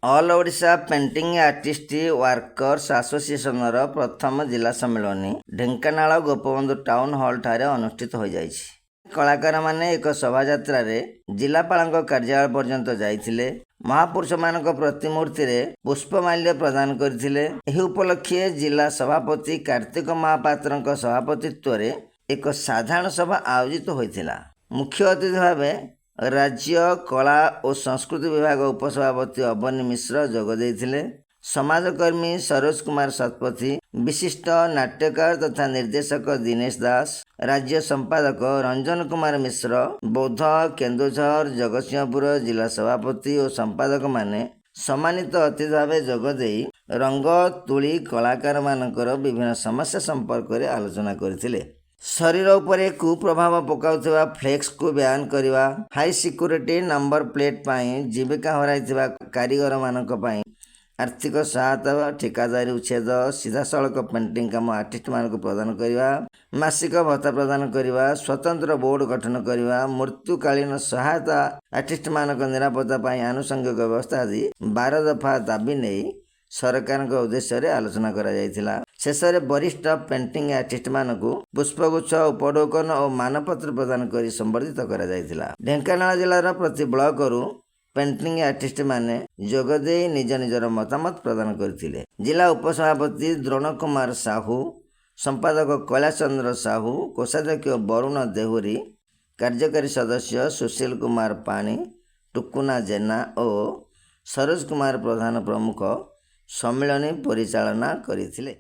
All Odisha painting artist workers ଆସୋସିଏସନର ପ୍ରଥମ ଜିଲ୍ଲା ସମ୍ମିଳନୀ ଢେଙ୍କାନାଳ ଗୋପବନ୍ଧୁ ଟାଉନ୍ ହଲ୍ ଠାରେ ଅନୁଷ୍ଠିତ ହୋଇଯାଇଛି। କଳାକାରମାନେ ଏକ ଶୋଭାଯାତ୍ରାରେ ଜିଲ୍ଲାପାଳଙ୍କ କାର୍ଯ୍ୟାଳୟ ପର୍ଯ୍ୟନ୍ତ ଯାଇଥିଲେ। ମହାପୁରୁଷମାନଙ୍କ ପ୍ରତିମୂର୍ତ୍ତିରେ ପୁଷ୍ପମାଲ୍ୟ ପ୍ରଦାନ କରିଥିଲେ। ଏହି ଉପଲକ୍ଷେ ଜିଲ୍ଲା ସଭାପତି କାର୍ତ୍ତିକ ମହାପାତ୍ରଙ୍କ ସଭାପତିତ୍ୱରେ ଏକ ସାଧାରଣ ସଭା ଆୟୋଜିତ ହୋଇଥିଲା। ମୁଖ୍ୟ ଅତିଥି ଭାବେ ରାଜ୍ୟ କଳା ଓ ସଂସ୍କୃତି ବିଭାଗ ଉପସଭାପତି ଅବନୀ ମିଶ୍ର ଯୋଗ ଦେଇଥିଲେ। ସମାଜକର୍ମୀ ସରୋଜ କୁମାର ଶତପଥୀ, ବିଶିଷ୍ଟ ନାଟ୍ୟକାର ତଥା ନିର୍ଦ୍ଦେଶକ ଦିନେଶ ଦାସ, ରାଜ୍ୟ ସମ୍ପାଦକ ରଞ୍ଜନ କୁମାର ମିଶ୍ର, ବୌଦ୍ଧ, କେନ୍ଦୁଝର, ଜଗତସିଂହପୁର ଜିଲ୍ଲା ସଭାପତି ଓ ସମ୍ପାଦକମାନେ ସମ୍ମାନିତ ଅତିଥି ଭାବେ ଯୋଗ ଦେଇ ରଙ୍ଗ ତୁଳି କଳାକାରମାନଙ୍କର ବିଭିନ୍ନ ସମସ୍ୟା ସମ୍ପର୍କରେ ଆଲୋଚନା କରିଥିଲେ। ଶରୀର ଉପରେ କୁପ୍ରଭାବ ପକାଉଥିବା ଫ୍ଲେକ୍ସକୁ ବ୍ୟାନ୍ କରିବା, ହାଇ ସିକ୍ୟୁରିଟି ନମ୍ବର ପ୍ଲେଟ୍ ପାଇଁ ଜୀବିକା ହରାଇଥିବା କାରିଗରମାନଙ୍କ ପାଇଁ ଆର୍ଥିକ ସହାୟତା, ଠିକାଦାରୀ ଉଚ୍ଛେଦ, ସିଧାସଳଖ ପେଣ୍ଟିଂ କାମ ଆର୍ଟିଷ୍ଟମାନଙ୍କୁ ପ୍ରଦାନ କରିବା, ମାସିକ ଭତ୍ତା ପ୍ରଦାନ କରିବା, ସ୍ୱତନ୍ତ୍ର ବୋର୍ଡ଼ ଗଠନ କରିବା, ମୃତ୍ୟୁକାଳୀନ ସହାୟତା, ଆର୍ଟିଷ୍ଟମାନଙ୍କ ନିରାପତ୍ତା ପାଇଁ ଆନୁଷଙ୍ଗିକ ବ୍ୟବସ୍ଥା ଆଦି 12 ଦଫା ଦାବି ନେଇ ସରକାରଙ୍କ ଉଦ୍ଦେଶ୍ୟରେ ଆଲୋଚନା କରାଯାଇଥିଲା। ଶେଷରେ ବରିଷ୍ଠ ପେଣ୍ଟିଂ ଆର୍ଟିଷ୍ଟମାନଙ୍କୁ ପୁଷ୍ପଗୁଚ୍ଛ, ଉପଢୌକନ ଓ ମାନପତ୍ର ପ୍ରଦାନ କରି ସମ୍ବର୍ଦ୍ଧିତ କରାଯାଇଥିଲା। ଢେଙ୍କାନାଳ ଜିଲ୍ଲାର ପ୍ରତି ବ୍ଲକରୁ ପେଣ୍ଟିଂ ଆର୍ଟିଷ୍ଟମାନେ ଯୋଗ ଦେଇ ନିଜ ନିଜର ମତାମତ ପ୍ରଦାନ କରିଥିଲେ। ଜିଲ୍ଲା ଉପସଭାପତି ଦ୍ରୋଣ କୁମାର ସାହୁ, ସମ୍ପାଦକ କୈଳାସ ଚନ୍ଦ୍ର ସାହୁ, କୋଷାଧ୍ୟକ୍ଷ ବରୁଣ ଦେହୁରୀ, କାର୍ଯ୍ୟକାରୀ ସଦସ୍ୟ ସୁଶୀଲ କୁମାର ପାଣି, ଟୁକୁନା ଜେନା ଓ ସରୋଜ କୁମାର ପ୍ରଧାନ ପ୍ରମୁଖ ସମ୍ମିଳନୀ ପରିଚାଳନା କରିଥିଲେ।